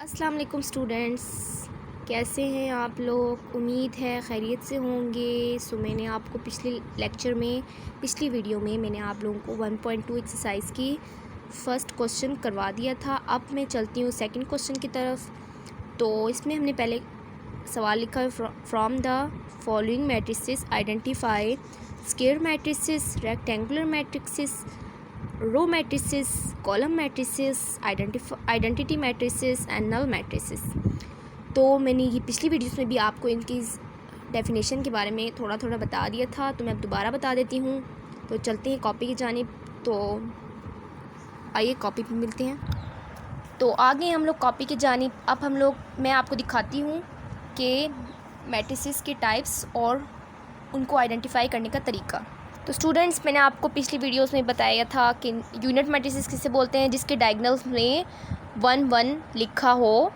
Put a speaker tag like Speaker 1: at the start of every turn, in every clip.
Speaker 1: अस्सलाम वालेकुम स्टूडेंट्स, कैसे हैं आप लोग। उम्मीद है खैरियत से होंगे। मैंने आपको पिछली वीडियो में मैंने आप लोगों को 1.2 एक्सरसाइज की फ़र्स्ट क्वेश्चन करवा दिया था। अब मैं चलती हूँ सेकंड क्वेश्चन की तरफ। तो इसमें हमने पहले सवाल लिखा है, from the following matrices identify square matrices, rectangular matrices, row matrices, column matrices, identity matrices and null matrices. तो मैंने ये पिछली वीडियोस में भी आपको इनकी डेफिनेशन के बारे में थोड़ा थोड़ा बता दिया था, तो मैं अब दोबारा बता देती हूँ। तो चलते हैं कॉपी की जानिब। तो आइए कॉपी पे मिलते हैं। तो आगे हम लोग कॉपी की जानिब। अब मैं आपको दिखाती हूँ कि मैट्रिसेस के टाइप्स और उनको आइडेंटिफाई करने का तरीका। तो स्टूडेंट्स, मैंने आपको पिछली वीडियोस में बताया था कि यूनिट मैट्रिसेस किसे बोलते हैं, जिसके डायगोनल्स में 1 लिखा हो,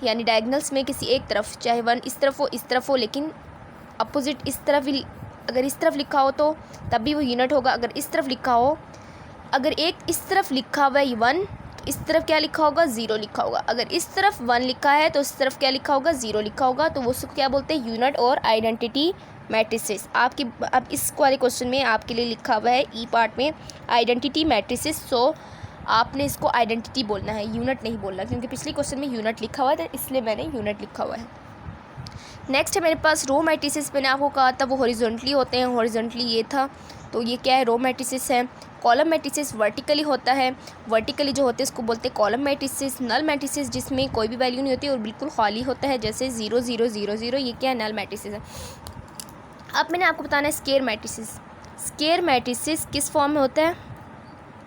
Speaker 1: यानी डायगोनल्स में किसी एक तरफ, चाहे 1 इस तरफ हो, लेकिन अपोजिट इस तरफ भी, अगर इस तरफ लिखा हो तो तब भी वो यूनिट होगा। अगर इस तरफ लिखा हो, अगर एक इस तरफ लिखा हुआ है 1, तो इस तरफ क्या लिखा होगा, 0 लिखा होगा। अगर इस तरफ 1 लिखा है तो इस तरफ क्या लिखा होगा, 0 लिखा होगा। तो वो उसको क्या बोलते हैं, यूनिट और आइडेंटिटी मैट्रिसेस। अब इस वाले क्वेश्चन में आपके लिए लिखा हुआ है ई पार्ट में आइडेंटिटी मैट्रिसेस। सो आपने इसको आइडेंटिटी बोलना है, यूनिट नहीं बोलना, क्योंकि पिछले क्वेश्चन में यूनिट लिखा हुआ है, तो इसलिए मैंने यूनिट लिखा हुआ है। नेक्स्ट है मेरे पास रो मैट्रिसेस। मैंने आपको कहा था वो हॉरिजॉन्टली होते हैं, हॉरिजॉन्टली ये था। तो ये क्या है, रो मैट्रिसेस है। कॉलम मैट्रिसेस वर्टिकली होता है, वर्टिकली जो होते हैं उसको बोलते हैं कॉलम मैट्रिसेस। नल मैट्रिसेस जिसमें कोई भी वैल्यू नहीं होती और बिल्कुल खाली होता है, जैसे 0 0 0 0, ये क्या है, नल मैट्रिसेस है। अब मैंने आपको बताना है स्क्वायर मैट्रिसेस। स्क्वायर मैट्रिसेस किस फॉर्म में होता है,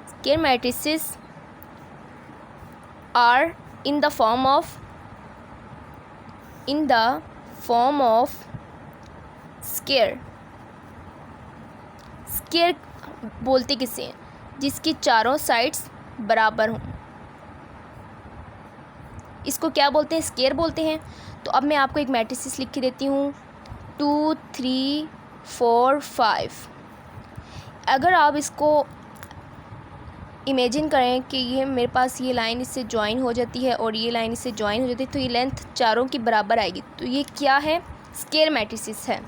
Speaker 1: square matrices are in the form of square. Square बोलते किसे हैं, जिसकी चारों साइड्स बराबर हों, इसको क्या बोलते हैं, स्क्वायर बोलते हैं। तो अब मैं आपको एक मैट्रिसेस लिख के देती हूँ, 2 3 4 5। अगर आप इसको इमेजिन करें कि ये मेरे पास ये लाइन इससे ज्वाइन हो जाती है और ये लाइन इससे ज्वाइन हो जाती है, तो ये लेंथ चारों की बराबर आएगी। तो ये क्या है, स्क्वायर मैट्रिसेस है।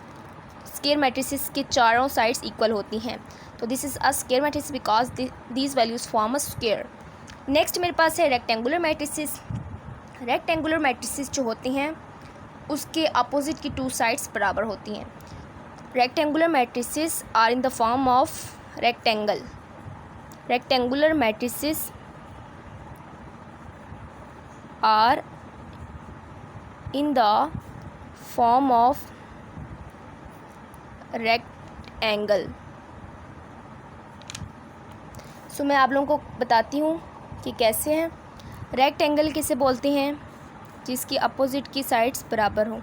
Speaker 1: स्क्वायर मैट्रिसेस के चारों साइड्स इक्वल होती हैं। तो this is a square matrices because these values form a square. Next मेरे पास है रेक्टेंगुलर मैट्रिसेस। रेक्टेंगुलर मैट्रिसेस जो होते हैं उसके अपोजिट की 2 साइड्स बराबर होती हैं। Rectangular matrices are in the form of rectangle. Rectangular matrices are in the form of rectangle. So मैं आप लोगों को बताती हूँ कि कैसे हैं। रेक्टेंगल किसे बोलते हैं, जिसकी अपोजिट की साइड्स बराबर हों।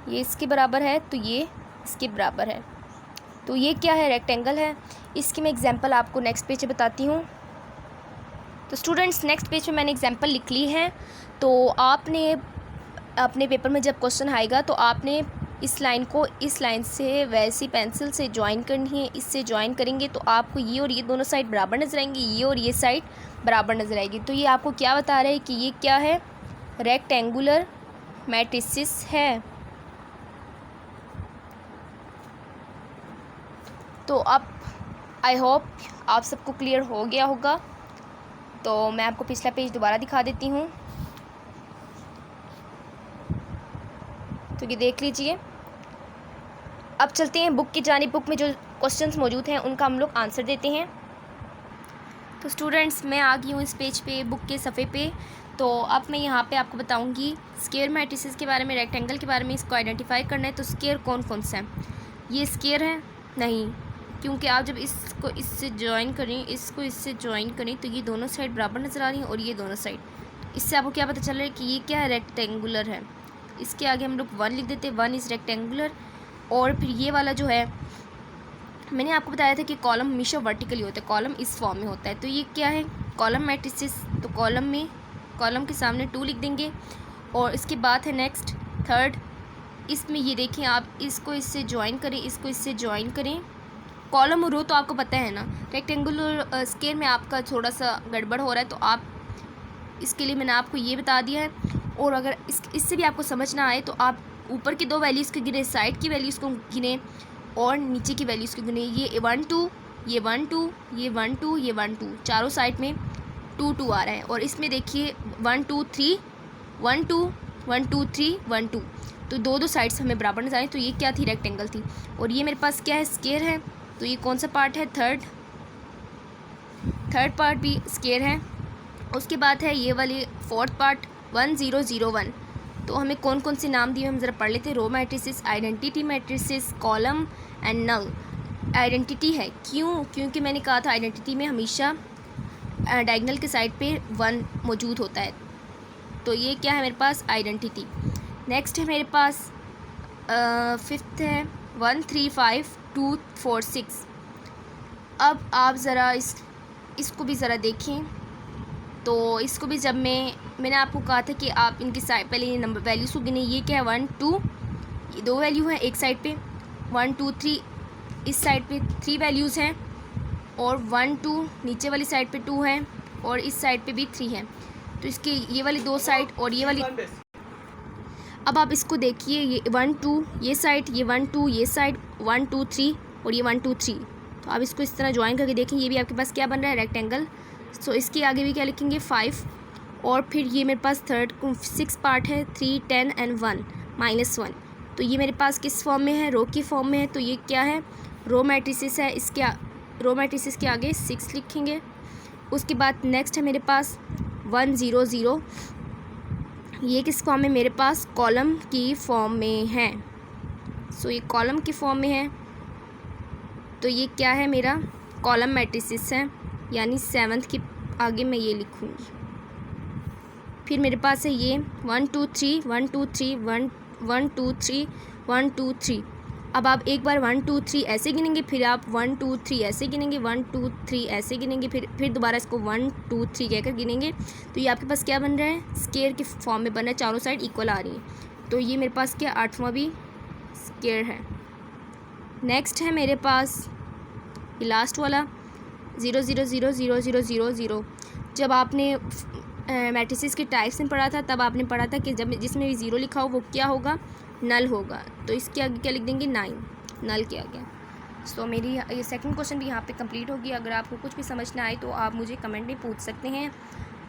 Speaker 1: ये इसके बराबर है तो ये इसके बराबर है, तो ये क्या है, रेक्टेंगल है। इसकी मैं एग्जांपल आपको नेक्स्ट पेज पे बताती हूँ। तो स्टूडेंट्स, नेक्स्ट पेज पे मैंने एग्जांपल लिख ली है। तो आपने अपने पेपर में जब क्वेश्चन आएगा तो आपने इस लाइन को इस लाइन से वैसी पेंसिल से ज्वाइन करनी है। इससे ज्वाइन करेंगे तो आपको ये और ये दोनों साइड बराबर नजर आएंगी, ये और ये साइड बराबर नजर आएगी। तो ये आपको क्या बता रहा है कि ये क्या है, रेक्टेंगुलर मैट्रिसेस है। तो अब आई होप आप सबको क्लियर हो गया होगा। तो मैं आपको पिछला पेज दोबारा दिखा देती हूँ, तो ये देख लीजिए। अब चलते हैं बुक की जानिब। बुक में जो क्वेश्चंस मौजूद हैं उनका हम लोग आंसर देते हैं। तो स्टूडेंट्स, मैं आ गई हूँ इस पेज पे, बुक के सफ़े पे। तो अब मैं यहाँ पे आपको बताऊँगी स्क्वायर मैट्रिसेस के बारे में, रेक्टेंगल के बारे में। इसको आइडेंटिफाई करना है। तो स्क्वायर कौन कौन सा है, ये स्क्वायर है नहीं, क्योंकि आप जब इसको इससे ज्वाइन करें, इसको इससे ज्वाइन करें, तो ये दोनों साइड बराबर नज़र आ रही हैं और ये दोनों साइड। इससे आपको क्या पता चल रहा है कि ये क्या है, रेक्टेंगुलर है। इसके आगे हम लोग 1 लिख देते हैं, 1 इज़ रेक्टेंगुलर। और फिर ये वाला जो है, मैंने आपको बताया था कि कॉलम हमेशा वर्टिकली होता है, कॉलम इस फॉर्म में होता है। तो ये क्या है, कॉलम मैट्रिसेस। तो कॉलम के सामने 2 लिख देंगे। और इसके बाद है नेक्स्ट थर्ड, इसमें ये देखें, आप इसको इससे ज्वाइन करें, इसको इससे ज्वाइन करें। कॉलम और रो तो आपको पता है ना। रेक्टेंगुलर स्क्वायर में आपका थोड़ा सा गड़बड़ हो रहा है, तो आप इसके लिए मैंने आपको ये बता दिया है। और अगर इससे भी आपको समझ ना आए तो आप ऊपर की 2 वैल्यूज़ को गिने, साइड की वैल्यूज़ को गिने और नीचे की वैल्यूज़ को गिने। ये 1 2, ये 1 2, ये 1 2, ये 1 2, चारों साइड में 2 2 आ रहा है। और इसमें देखिए 1 2 3 1 2 1 2 3 1 2, तो 2 साइड्स हमें बराबर नजर आए। तो ये क्या थी? रेक्टेंगल थी। और ये मेरे पास क्या है? स्क्वायर है। तो ये कौन सा पार्ट है? थर्ड पार्ट भी स्क्वायर है। उसके बाद है ये वाली फोर्थ पार्ट 1 0 0 1। तो हमें कौन कौन से नाम दिए हम ज़रा पढ़ लेते हैं। Row matrices, identity matrices, column and null. Identity है क्योंकि मैंने कहा था आइडेंटिटी में हमेशा डायगोनल के साइड पे 1 मौजूद होता है। तो ये क्या है मेरे पास? आइडेंटिटी। नेक्स्ट है मेरे पास फिफ्थ है 1 3 5 2 4 6। अब आप ज़रा इसको भी ज़रा देखें। तो इसको भी जब मैंने आपको कहा था कि आप इनकी साइड पहले ये नंबर वैल्यूज़ को गिने। ये क्या है? 1 2, ये 2 वैल्यू हैं एक साइड पे, 1 2 3 इस साइड पे 3 वैल्यूज़ हैं, और 1 2 नीचे वाली साइड पे 2 हैं, और इस साइड पे भी 3 हैं। तो इसके ये वाली 2 साइड और ये वाली, अब आप इसको देखिए, ये 1 2 ये साइड, ये 1 2 ये साइड, 1 2 3 और ये 1 2 3। तो आप इसको इस तरह ज्वाइन करके देखें, ये भी आपके पास क्या बन रहा है? रेक्टेंगल। सो इसके आगे भी क्या लिखेंगे? 5। और फिर ये मेरे पास 6 पार्ट है, 3 10 एंड 1 -1। तो ये मेरे पास किस फॉर्म में है? रो की फॉर्म में है। तो ये क्या है? रो मैट्रिसेस है। इसके रो मैट्रिसेस के आगे 6 लिखेंगे। उसके बाद नेक्स्ट है मेरे पास 1 0 0। ये किस फॉर्म में? मेरे पास कॉलम की फॉर्म में है। सो ये कॉलम की फॉर्म में है। तो ये क्या है? मेरा कॉलम मैट्रिसेस है, यानी 7th के आगे मैं ये लिखूँगी। फिर मेरे पास है ये 1 2 3 1 2 3 1 1 2 3 1 2 3। अब आप एक बार 1 2 3 ऐसे गिनेंगे, फिर आप 1 2 3 ऐसे गिनेंगे, 1 2 3 ऐसे गिनेंगे, फिर दोबारा इसको 1 2 3 कहकर गिनेंगे। तो ये आपके पास क्या बन रहा है? स्क्वायर की फॉर्म में बन रहा है, चारों साइड इक्वल आ रही है। तो ये मेरे पास क्या 8वां भी स्क्वायर है। नेक्स्ट है मेरे पास ये लास्ट वाला 0 0 0 0 0 0 0। जब आपने मैट्रिसेस के टाइप्स में पढ़ा था तब आपने पढ़ा था कि जब जिसमें भी 0 लिखा हो वो क्या होगा? नल होगा। तो इसके आगे क्या लिख देंगे? 9, नल के आगे। सो मेरी ये सेकंड क्वेश्चन भी यहाँ पे कंप्लीट होगी। अगर आपको कुछ भी समझ ना आए तो आप मुझे कमेंट में पूछ सकते हैं।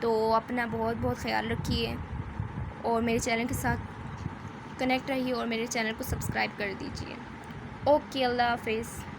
Speaker 1: तो अपना बहुत बहुत ख्याल रखिए और मेरे चैनल के साथ कनेक्ट रहिए और मेरे चैनल को सब्सक्राइब कर दीजिए। ओके, अल्लाह हाफिज़।